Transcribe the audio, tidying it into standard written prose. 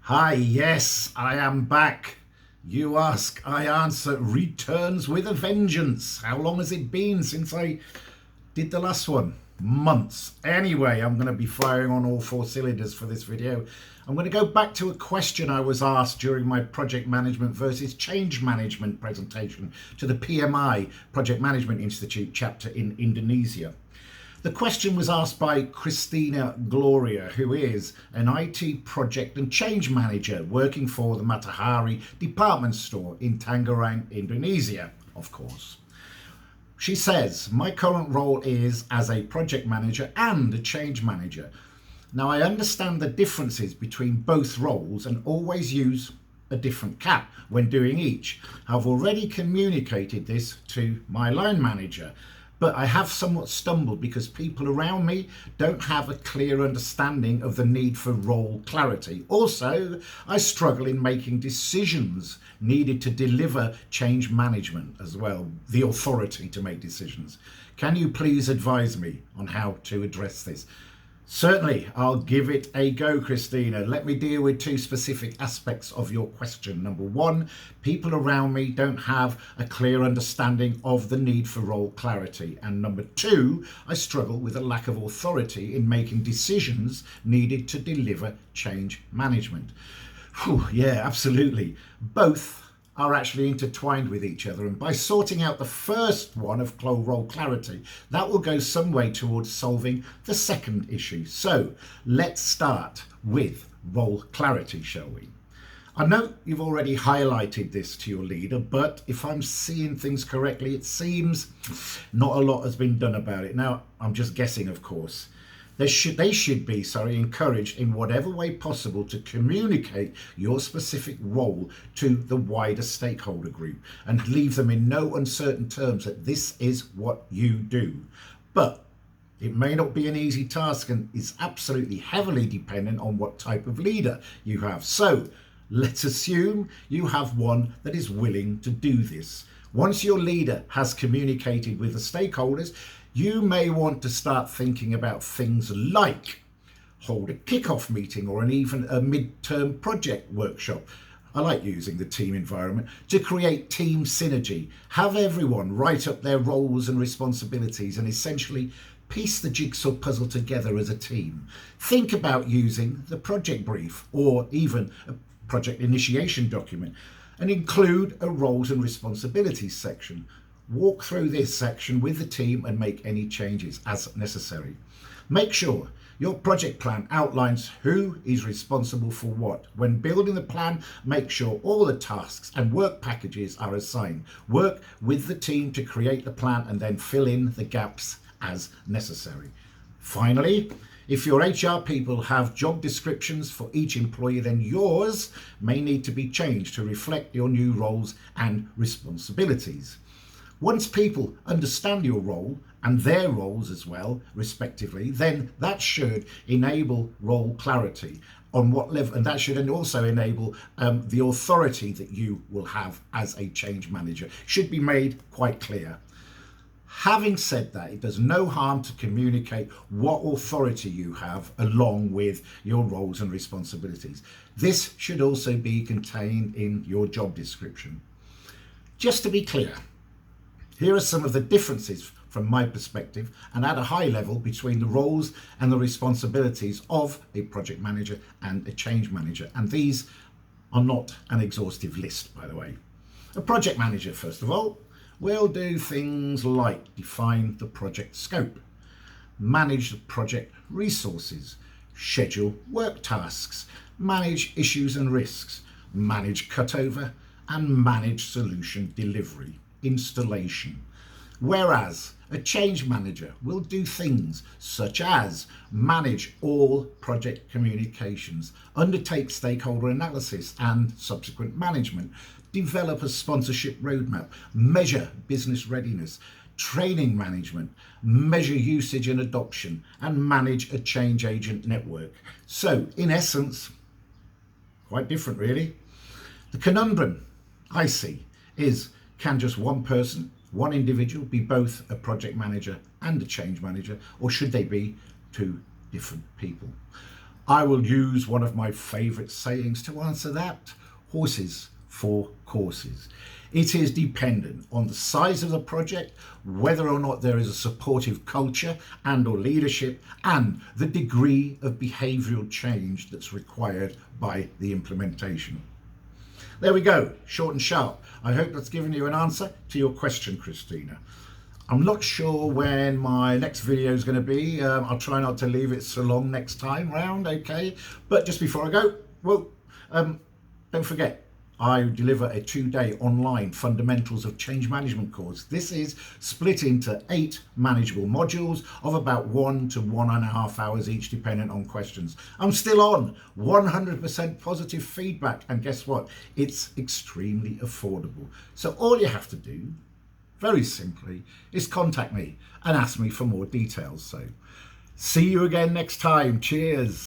Hi, yes, I am back. You Ask, I Answer returns with a vengeance. How long has it been since I did the last one? Months. Anyway, I'm going to be firing on all four cylinders for this video. I'm going to go back to a question I was asked during my project management versus change management presentation to the PMI Project Management Institute chapter in Indonesia. The question was asked by Kristina Gloria, who is an IT project and change manager working for the Matahari Department Store in Tangerang, Indonesia, of course. She says, my current role is as a project manager and a change manager. Now, I understand the differences between both roles and always use a different cap when doing each. I've already communicated this to my line manager, but I have somewhat stumbled because people around me don't have a clear understanding of the need for role clarity. Also, I struggle in making decisions needed to deliver change management as well, the authority to make decisions. Can you please advise me on how to address this? Certainly, I'll give it a go, Kristina. Let me deal with two specific aspects of your question. Number one, people around me don't have a clear understanding of the need for role clarity. And number two, I struggle with a lack of authority in making decisions needed to deliver change management. Whew, yeah, absolutely. Both are actually intertwined with each other, and by sorting out the first one of role clarity, that will go some way towards solving the second issue. So let's start with role clarity, shall we? I know you've already highlighted this to your leader, but if I'm seeing things correctly, it seems not a lot has been done about it. Now, I'm just guessing, of course. They should be encouraged in whatever way possible to communicate your specific role to the wider stakeholder group and leave them in no uncertain terms that this is what you do. But it may not be an easy task and is absolutely heavily dependent on what type of leader you have. So let's assume you have one that is willing to do this. Once your leader has communicated with the stakeholders, you may want to start thinking about things like hold a kick-off meeting or even a mid-term project workshop. I like using the team environment to create team synergy. Have everyone write up their roles and responsibilities and essentially piece the jigsaw puzzle together as a team. Think about using the project brief or even a project initiation document and include a roles and responsibilities section. Walk through this section with the team and make any changes as necessary. Make sure your project plan outlines who is responsible for what. When building the plan, make sure all the tasks and work packages are assigned. Work with the team to create the plan and then fill in the gaps as necessary. Finally, if your HR people have job descriptions for each employee, then yours may need to be changed to reflect your new roles and responsibilities. Once people understand your role and their roles as well, respectively, then that should enable role clarity on what level, and that should also enable the authority that you will have as a change manager. Should be made quite clear. Having said that, it does no harm to communicate what authority you have along with your roles and responsibilities. This should also be contained in your job description. Just to be clear, here are some of the differences from my perspective and at a high level between the roles and the responsibilities of a project manager and a change manager. And these are not an exhaustive list, by the way. A project manager, first of all, will do things like define the project scope, manage the project resources, schedule work tasks, manage issues and risks, manage cutover, and manage solution delivery. Installation. Whereas a change manager will do things such as manage all project communications, undertake stakeholder analysis and subsequent management, develop a sponsorship roadmap, measure business readiness, training management, measure usage and adoption, and manage a change agent network. So in essence, quite different really. The conundrum I see is, can just one person, one individual, be both a project manager and a change manager, or should they be two different people? I will use one of my favourite sayings to answer that. Horses for courses. It is dependent on the size of the project, whether or not there is a supportive culture and or leadership, and the degree of behavioural change that's required by the implementation. There we go, short and sharp. I hope that's given you an answer to your question, Kristina. I'm not sure when my next video is going to be. I'll try not to leave it so long next time round, okay? But just before I go, well, don't forget, I deliver a 2-day online Fundamentals of Change Management course. This is split into 8 manageable modules of about 1 to 1.5 hours each, depending on questions. I'm still on 100% positive feedback, and guess what? It's extremely affordable. So all you have to do, very simply, is contact me and ask me for more details. So see you again next time. Cheers.